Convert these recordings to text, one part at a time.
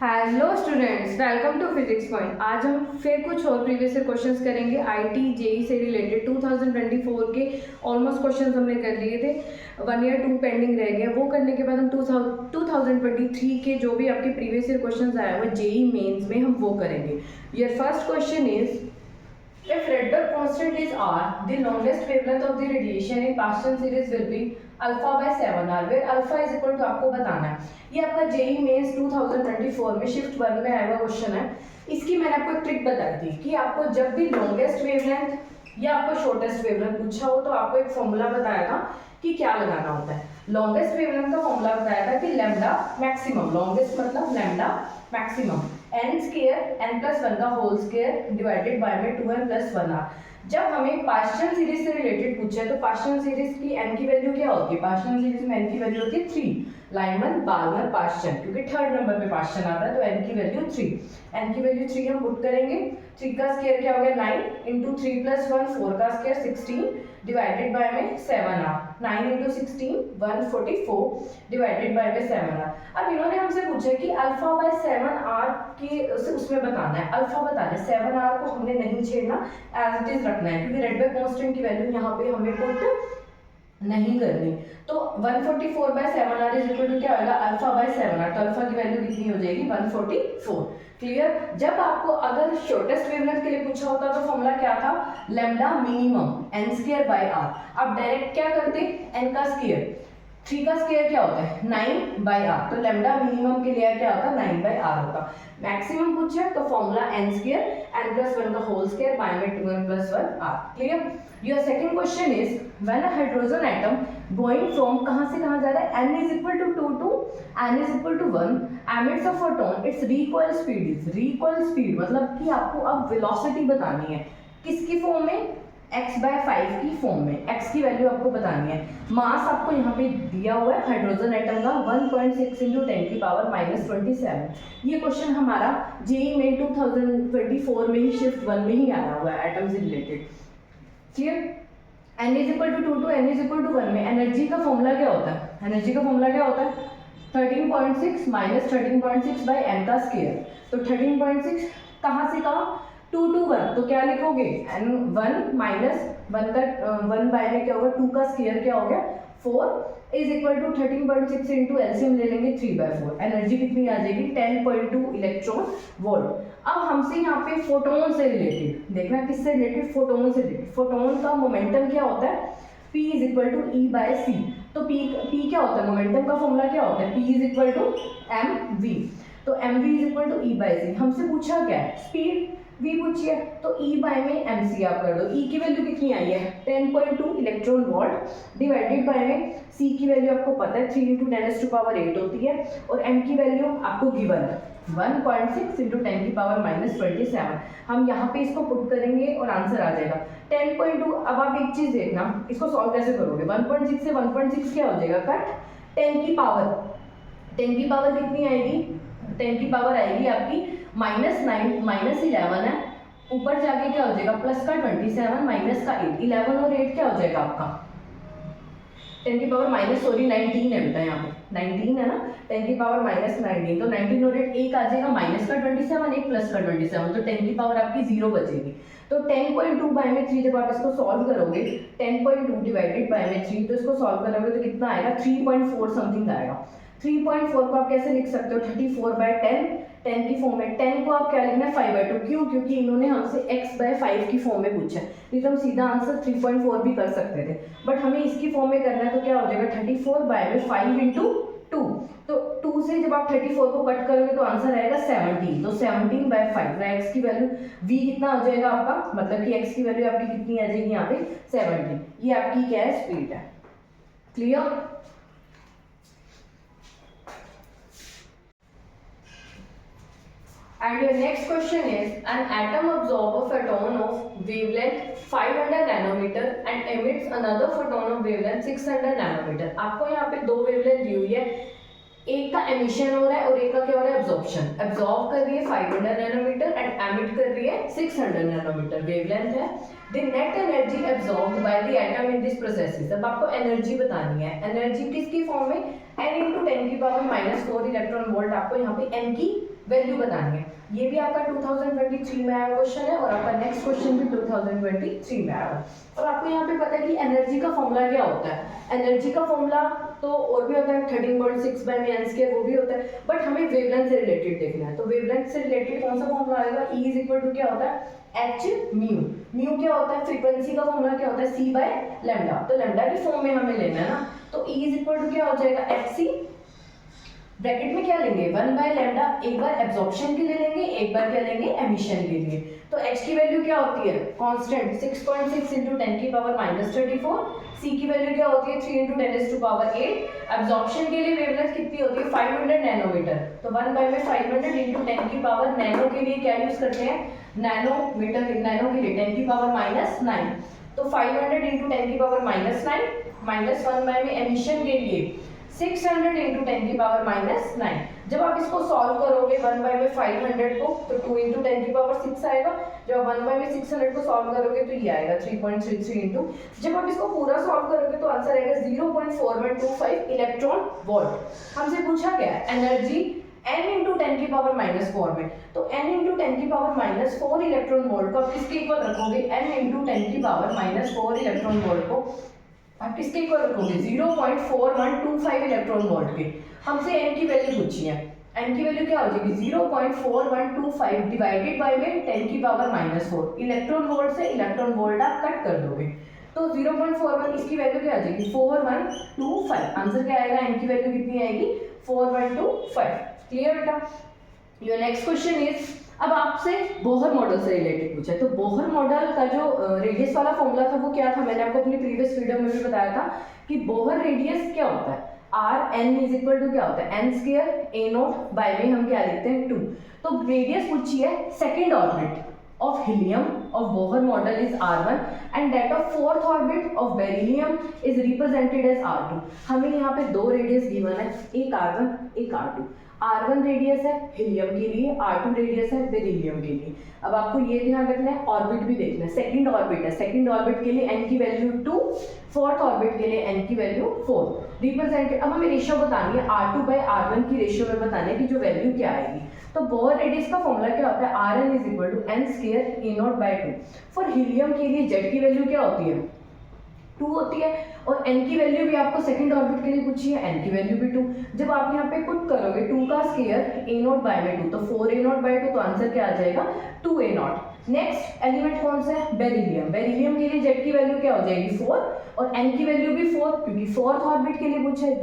Hello students, welcome to physics point. आज हम फिर कुछ और प्रीवियस ईयर क्वेश्चंस करेंगे। आईटी जेई से रिलेटेड 2024 के ऑलमोस्ट क्वेश्चंस हमने कर लिए थे। 1 ईयर 2 पेंडिंग रह गया। वो करने के बाद हम 2023 के जो भी आपके प्रीवियस ईयर क्वेश्चंस आए हुए जेई मेंस में हम वो करेंगे। Your first question is if Rydberg constant is r, the longest wavelength of the radiation in Paschen series will be alpha by 7r, where alpha is equal to आपको बताना है। ये आपका जेई मेंस 2024 में शिफ्ट 1 में आया हुआ question है। इसकी मैंने आपको एक ट्रिक बताई थी कि आपको जब भी लॉन्गेस्ट वेवलेंथ या आपको शॉर्टेस्ट वेवलेंथ पूछा हो तो आपको एक फॉर्मूला बताया था कि क्या लगाना होता है। लॉन्गेस्ट वेवलेंथ का फॉर्मूला बताया था कि लैम्डा मैक्सिमम, लॉन्गेस्ट मतलब lambda maximum n square n plus 1 का होल स्क्वायर डिवाइडेड बाय में 2n प्लस 1r। जब हमें पार्शियल सीरीज से रिलेटेड पूछा है तो पार्शियल सीरीज की n की वैल्यू क्या होती है? पार्शियल सीरीज में n की वैल्यू होती है 3। लाइमन बार्गर पार्शियल, क्योंकि थर्ड नंबर पे पार्शियल आता है तो n की वैल्यू 3। n की वैल्यू 3 हम पुट करेंगे। 3 का स्क्वायर क्या हो गया 9 इंटू 3 प्लस 1 4 का स्क्वायर 16 डिवाइडेड बाय में 7r। 9 इंटू 16 144 डिवाइडेड बाय में 7r। अब इन्होंने हमसे पूछा कि अल्फा बाय 7r की उसमें बताना है, अल्फा बताना है। 7r को हमने नहीं छेड़ना, एज इट इज रखना है, क्योंकि रेडबर्ग कांस्टेंट की वैल्यू यहाँ पे हमें पुट नहीं करनी। तो 144 bye 7r is equal to क्या होगा? Alpha by 7r। तो अल्फा की वैल्यू कितनी हो जाएगी? 144। क्लियर? जब आपको अगर शॉर्टेस्ट वेवलेंथ के लिए पूछा होता तो फॉर्मूला क्या था? Lambda minimum n square by r। अब डायरेक्ट क्या करते? n का स्क्वायर, 3 का स्क्वायर क्या होता है? 9 बाय r। तो लैम्डा मिनिमम के लिए क्या होता? 9 बाय r होता। मैक्सिमम पूछे तो formula n square n plus 1 का होल स्क्वायर बाय में 2n प्लस 1 r। Clear? Your second question is when a hydrogen atom going from कहां से कहां जा रहा है? n is equal to 2 to n is equal to 1 emits a photon, its recoil speed is, recoil speed मतलब कि आपको अब वेलोसिटी बतानी है। किसकी फॉर्म में? x बाय 5 की फॉर्म में। x की वैल्यू आपको बतानी है। मास आपको यहाँ पे दिया हुआ है हाइड्रोजन एटम का 1.6 इंटू 10 की पावर -27। ये क्वेश्चन हमारा जेई में 2024 में ही शिफ्ट 1 में ही आया हुआ है एटम से related. Clear? n is equal to 2 to n is equal to 1 में एनर्जी का फॉर्मूला क्या होता है? एनर्जी का फॉर्मूला क्या होता है? 13.6 माइनस 13.6 बाय n का स्क्वायर। तो 13.6 कहाँ से कहाँ? 2 टू 1, तो क्या लिखोगे? n 1 माइनस 1 का 1 बाय में क्या होगा? 2 का स्क्वायर क्या हो गया? 4 is equal to 13.6 into LCM ले लेंगे 3 बाय 4। एनर्जी कितनी आ जाएगी? 10.2 इलेक्ट्रॉन वोल्ट। अब हमसे यहाँ पे फोटोन से रिलेटेड देखना, किससे रिलेटेड? फोटोन से रिलेटेड। फोटोन का मोमेंटम क्या होता है? P is equal to E by C. तो P क्या होता है? मोमेंटम का फॉर्मूला क्या होता है? P is equal to M V. तो M V is equal to E by C. हमसे पूछा क्या है? स्पीड v पूछिए, तो e बाय में mc आप कर दो। e की वैल्यू कितनी आई है? 10.2 इलेक्ट्रॉन वोल्ट डिवाइडेड बाय में c की वैल्यू आपको पता है 3 इंटू 10 टू पावर 8 होती है, और m की वैल्यू आपको गिवन है 1.6 इंटू 10 की पावर -27। हम यहाँ पे इसको पुट करेंगे और आंसर आ जाएगा 10.2। अब आप एक चीज देखना, इसको सॉल्व कैसे करोगे? 1.6 से 1.6 क्या हो जाएगा? कट 10 की पावर कितनी आएगी? 10 की पावर आएगी आपकी -9 -11 है, ऊपर जाके क्या हो जाएगा? प्लस का 27 माइनस का 8, 11 और 8 क्या हो जाएगा आपका? 10 की पावर -19 है बेटा, यहाँ पे 19 है ना, 10 की पावर -19, तो 19 और 8 एक आ जाएगा माइनस का 27 एक प्लस का 27, तो 10 की पावर आपकी 0 बचेगी। तो 10.2 बाय में 3 जब आप इसको सॉल्व करोगे 10.2 डिवाइडेड बाय में 3, तो इसको सॉल्व करोगे तो कितना आएगा? 3.4 समथिंग आएगा। 3.4 को आप कैसे लिख सकते हो? 34 बाय 10 की फॉर्म में। 10 को आप क्या लिखना है? 5/2। क्यों? क्योंकि इन्होंने हमसे x बाय 5 की फॉर्म में पूछा है, नहीं तो हम सीधा आंसर 3.4 भी कर सकते थे, बट हमें इसकी फॉर्म में करना है तो क्या हो जाएगा? 34 बाय में 5 इंटू 2। तो 2 से जब आप 34 को कट करोगे तो आंसर आएगा 17। तो 17 बाय 5, x की वैल्यू v कितना हो जाएगा आपका? मतलब कि x की वैल्यू आपकी कितनी आ जाएगी यहाँ पे? 17। ये आपकी क्या है? स्पीड है। Clear? And your next question is, an atom absorbs a photon of wavelength 500 nanometer and emits another photon of wavelength 600 nanometer। आपको यहाँ पे दो वेवलेंथ दी हुई है, एक का एमिशन हो रहा है और एक का क्या हो रहा है? एब्जॉर्प्शन। एब्जॉर्ब कर रही है 500 नैनोमीटर एंड एमिट कर रही है 600 नैनोमीटर, वेवलेंथ है। The net energy absorbed by the atom in this process. अब आपको एनर्जी बतानी है। एनर्जी किसकी फॉर्म में? n इंटू 10 की पावर -4 इलेक्ट्रॉन वोल्ट आपको यहाँ पे n की वैल्यू बतानी है। ये भी आपका 2023 में आया क्वेश्चन है और आपका नेक्स्ट क्वेश्चन भी 2023 में आया। और आपको यहाँ पे पता है कि एनर्जी का फॉर्मूला क्या होता है। एनर्जी का फॉर्मूला तो और भी होता है 13.6 बाय m स्क्वायर, वो भी होता है, बट हमें वेवलेंथ से रिलेटेड देखना है। तो वेवलेंथ से रिलेटेड कौन सा फॉर्मूला आएगा, E इज इक्वल टू क्या होता है h म्यू। म्यू क्या होता है, फ्रीक्वेंसी का फॉर्मूला क्या होता है, c बाय लैम्डा। तो लैम्डा की फॉर्म में हमें लेना है ना, तो E इज इक्वल टू क्या हो जाएगा hc, ब्रैकेट में क्या लेंगे 1 बाय लैम्डा, एक बार एब्जॉर्प्शन के लिए लेंगे, एक बार क्या लेंगे एमिशन के लिए। तो h की वैल्यू क्या होती है कांस्टेंट 6.6 × 10 की पावर -34, c की वैल्यू क्या होती है 3 × 10⁸, एब्जॉर्प्शन के लिए वेवलेंथ कितनी होती है 500 नैनोमीटर। तो 1 बाय में 500 × 10 की पावर, नैनो के लिए क्या यूज करते हैं नैनोमीटर, नैनो के लिए 10 की पावर -9, तो 500 × 10 की पावर -9 माइनस 1 बाय में एमिशन के लिए 600 × 10 की पावर -9। जब आप इसको सॉल्व करोगे 1 बाय में 500 को, तो 2 × 10 की पावर 6 आएगा। जब 1 बाय में 600 को सॉल्व करोगे तो ये आएगा 3.33 इंटू, जब आप इसको पूरा सॉल्व करोगे तो आंसर आएगा 0.4125 इलेक्ट्रॉन वोल्ट। हमसे पूछा गया है एनर्जी n × 10 की पावर -4 में, तो n × 10 की पावर -4 इलेक्ट्रॉन वोल्ट को आप किसके इक्वल रखोगे, n × 10 की पावर -4 इलेक्ट्रॉन वोल्ट को आप किसके इक्वल रखोगे 0.4125 इलेक्ट्रॉन वोल्ट के। हमसे n की वैल्यू पूछी है, n की वैल्यू क्या हो जाएगी 0.4125 डिवाइडेड बाय में 10 की पावर -4, इलेक्ट्रॉन वोल्ट से इलेक्ट्रॉन वोल्ट आप कट कर दोगे, तो 0.41 इसकी वैल्यू क्या आ जाएगी 4125। आंसर क्या आएगा, n की वैल्यू कितनी आएगी 4125। क्लियर बेटा। योर नेक्स्ट क्वेश्चन इज, अब आपसे बोहर मॉडल से रिलेटेड पूछा है। तो बोहर मॉडल का जो रेडियस वाला फॉर्मूला था वो क्या था, मैंने आपको अपनी प्रीवियस वीडियो में भी बताया था कि बोहर रेडियस क्या होता है, r n is equal to क्या होता है n square a naught by में हम क्या लिखते हैं 2। तो रेडियस पूछी है second orbit of helium of Bohr model is R1 and that of fourth orbit of beryllium is represented as R2। हमें यहाँ पे दो रेडियस गिवन है, एक R1 एक R2। R1 रेडियस है हीलियम के लिए, R2 रेडियस है बेरिलियम के लिए। अब आपको ये ध्यान रखना है, ऑर्बिट भी देखना है, सेकंड ऑर्बिट है, सेकंड ऑर्बिट के लिए n की वैल्यू 2, फोर्थ ऑर्बिट के लिए n की वैल्यू 4 रिप्रेजेंटेड। अब हमें रेशियो बतानी है R2 बाय R1 की रेशियो में बताना है कि जो वैल्यू क्या आएगी। तो बोहर रेडियस का फॉर्मूला क्या होता है, Rn is equal to n square a naught by 2। For helium के लिए z की वैल्यू क्या होती है 2 होती है, और n की वैल्यू भी आपको सेकंड ऑर्बिट के लिए पूछी है, n की वैल्यू भी 2। जब आप यहाँ पे पुट करोगे 2 का स्क्वायर ए नॉट बाय में 2, तो 4 ए नॉट बाय 2, तो आंसर क्या आ जाएगा 2 ए नॉट। नेक्स्ट एलिमेंट कौन सा है, बेरिलियम। बेरिलियम के लिए z की वैल्यू क्या हो जाएगी 4 और n की वैल्यू भी 4, क्योंकि फोर्थ ऑर्बिट के लिए पूछा है।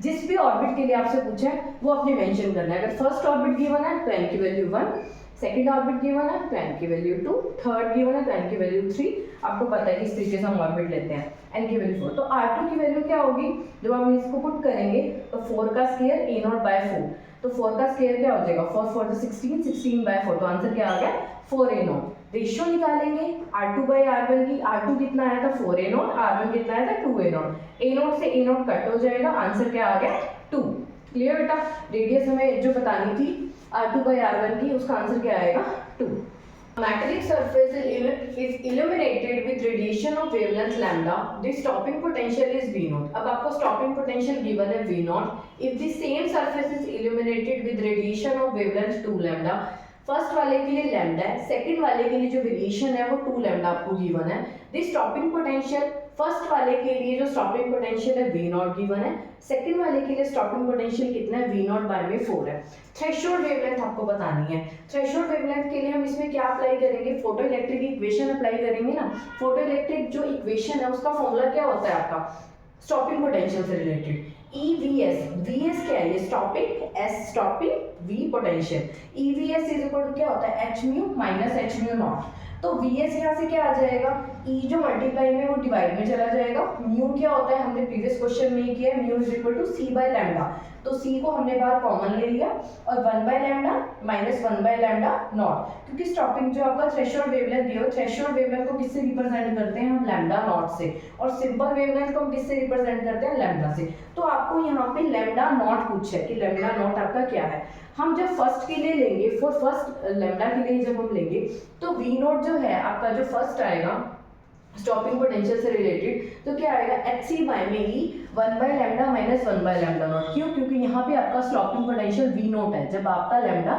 जिस भी ऑर्बिट के लिए आपसे पूछा है वो आपने मेंशन करना है। अगर फर्स्ट ऑर्बिट गिवन है तो n की वैल्यू 1, सेकंड ऑर्बिट गिवन है तो n की वैल्यू 2, थर्ड गिवन है तो n की वैल्यू 3। आपको पता है कि इस तरीके से हम ऑर्बिट लेते हैं, n की वैल्यू 4। तो R2 की वैल्यू क्या होगी, जब हम इसको पुट करेंगे तो 4 का स्क्वायर ए नॉट बाय 4, तो 4 का स्क्वायर क्या हो जाएगा 4 4 16, 16 बाय 4, तो आंसर क्या आ गया 4 ए नॉट। रेशियो निकालेंगे R2 बाय R1 की, R2 कितना आया था 4 ए नॉट, R1 कितना आया था 2 ए नॉट। ए नॉट से ए नॉट कट हो जाएगा, आंसर क्या आ गया 2। क्लियर बेटा। रेडियस हमें जो बतानी थी R2 बाय R1 की, उसका आंसर क्या आएगा 2। Metallic surface is illuminated with radiation of wavelength lambda. The stopping potential is V0। अब आपको stopping potential given है V0 if the same surface is illuminated with radiation of wavelength 2 lambda। First वाले के लिए lambda है, second वाले के लिए जो वेरिएशन है वो 2 लैम्डा आपको गिवन है। द स्टॉपिंग पोटेंशियल, फर्स्ट वाले के लिए जो स्टॉपिंग पोटेंशियल है V0 गिवन है, सेकंड वाले के लिए स्टॉपिंग पोटेंशियल कितना है V0 बाय में 4 है। थ्रेशोल्ड वेवलेंथ आपको बतानी है। थ्रेशोल्ड वेवलेंथ के लिए हम इसमें क्या अप्लाई करेंगे, फोटो इलेक्ट्रिक इक्वेशन अप्लाई करेंगे ना। फोटो इलेक्ट्रिक जो इक्वेशन है उसका फॉर्मूला क्या होता है आपका स्टॉपिंग पोटेंशियल से रिलेटेड EVS। VS क्या है, ये stopping, S stopping, V potential. EVS is equal to क्या होता है h mu minus h mu naught. तो VS यहाँ से क्या आ जाएगा, E जो मल्टीप्लाई में वो डिवाइड में चला जाएगा। म्यू क्या होता है, हमने प्रीवियस क्वेश्चन में किया है, mu is equal to C by lambda. तो C को हमने बाहर कॉमन ले लिया और 1 by lambda minus 1 by lambda not, क्योंकि स्टॉपिंग जो आपका थ्रेशोल्ड वेवलेंथ दिया, थ्रेशोल्ड वेवलेंथ को किससे रिप्रेजेंट करते हैं हम लैम्डा नॉट से, और सिंपल वेवलेंथ को हम किससे रिप्रेजेंट करते हैं लैम्डा से। तो आपको यहाँ पे लैम्डा नॉट पूछा है कि लैम्डा नॉट आपका क्या है। हम जब फर्स्ट के लिए लेंगे, फर्स्ट लैम्डा के लिए जब हम लेंगे तो V0 जो है आपका जो फर्स्ट आएगा स्टॉपिंग पोटेंशियल से रिलेटेड, तो क्या आएगा hc बाय में ही 1 by lambda minus 1 by lambda not. क्यों? क्योंकि यहाँ पे आपका स्टॉपिंग पोटेंशियल v नॉट है जब आपका लैम्डा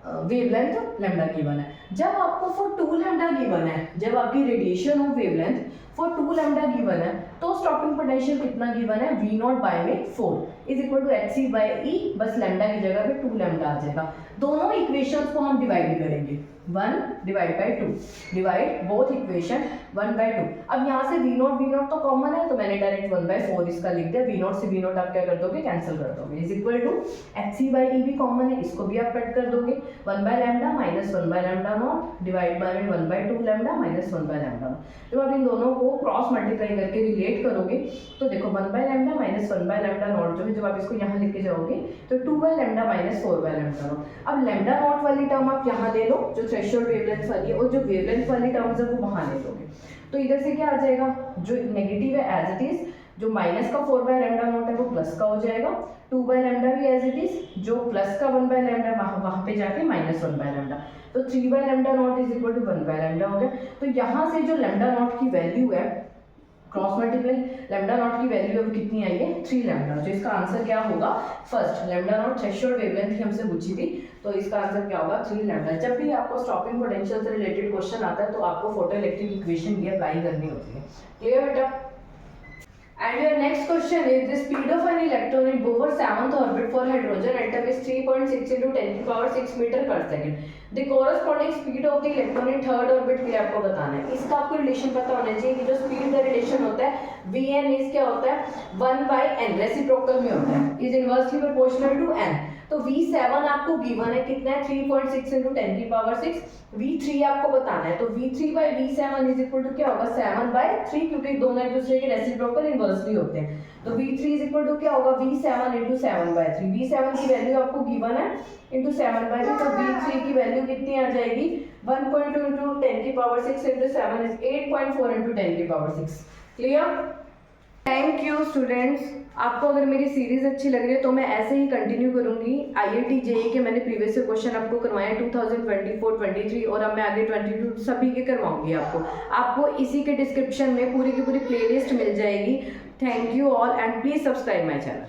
वेवलेंथ लैम्डा गिवन है। जब आपको फॉर 2 लैम्डा गिवन है, जब आपकी radiation of wavelength for 2 lambda given है, तो स्टॉपिंग पोटेंशियल कितना गिवन है? v नॉट बाय में 4 is equal to hc by e, बस लैम्डा की जगह पे 2 लैम्डा आ जाएगा। दोनों इक्वेशंस को हम डिवाइड करेंगे, 1 divide by 2, divide both equation 1 by 2। अब यहाँ से v नॉट तो कॉमन है, तो मैंने डायरेक्ट 1 बाय 4 इसका लिख दिया। v नॉट से v नॉट आप क्या कर दोगे? कैंसिल कर दोगे। Is equal to hc by e भी कॉमन है, इसको भी आप कट कर दोगे। 1 by lambda minus 1 by lambda naught divide by 1 by 2 lambda minus 1 by lambda naught. जब आप इन दोनों को क्रॉस मल्टीप्लाई करके रिलेट करोगे तो देखो 1 by lambda minus 1 by lambda not जो है, जब आप इसको यहाँ लिख के जाओगे तो 2 bye lambda minus 4 bye lambda not. अब लैम्डा नॉट वाली टर्म आप यहाँ ले लो जो थ्रेशोल्ड वेवलेंथ वाली है, और जो वेवलेंथ वाली टर्म्स है वो वहाँ ले लोगे। तो इधर से क्या आ जाएगा? जो नेगेटिव है एज इट इज, जो माइनस का 4 बाय लैम्डा नॉट है वो प्लस का हो जाएगा। 2 बाय लैम्डा भी एज इट इज, जो प्लस का 1 बाय लैम्डा वहाँ पे जाके माइनस 1 बाय लैम्डा, तो 3 by lambda naught is equal to 1 by lambda हो गया। तो यहाँ से जो लैम्डा नॉट की वैल्यू है क्रॉस मल्टीप्लाई, लैम्डा नॉट की वैल्यू अब कितनी आई है? 3 लैम्डा। तो इसका आंसर क्या होगा? First lambda not threshold wavelength ही हमसे पूछी थी, तो इसका आंसर क्या होगा? 3 लैम्डा। जब भी आपको स्टॉपिंग पोटेंशियल से रिलेटेड क्वेश्चन आता है तो आपको फोटोइलेक्ट्रिक इक्वेशन भी अप्लाई करनी होती है। क्लियर बेटा? And your next question is the speed of an electron in Bohr's 7th orbit for hydrogen atom is 3.6 into 10 to power 6 meter per second. The corresponding speed of the electron in third orbit के लिए आपको बताना है। इसका आपको relation पता होना चाहिए कि जो स्पीड का रिलेशन होता है Vn इज क्या होता है? 1 by n, रेसिप्रोकल में होता है, is inversely proportional to n। तो V7 आपको गिवन है कितना है? 3.6 into 10 की पावर 6। V3 आपको बताना है, तो V3 by V7 is equal to क्या होगा? 7 by 3, क्योंकि दोनों एक दूसरे के रेसिप्रोकल इनवर्सली होते हैं। तो V3 इज इक्वल टू क्या होगा? V7 into 7 by 3। V7 की वैल्यू आपको गिवन है into 7 by 3, तो V3 की वैल्यू कितनी आ जाएगी? 1.2 into 10 की पावर 6 into 7 is 8.4 into 10 की power 6। Clear? Thank you students. आपको अगर मेरी सीरीज अच्छी लग रही है तो मैं ऐसे ही कंटिन्यू करूंगी। IIT JEE के मैंने प्रीवियस से क्वेश्चन आपको करवाए 2024, 23 और अब मैं आगे 22 सभी के करवाऊंगी आपको इसी के डिस्क्रिप्शन में पूरी की पूरी प्लेलिस्ट मिल जाएगी। Thank you all and please subscribe my channel.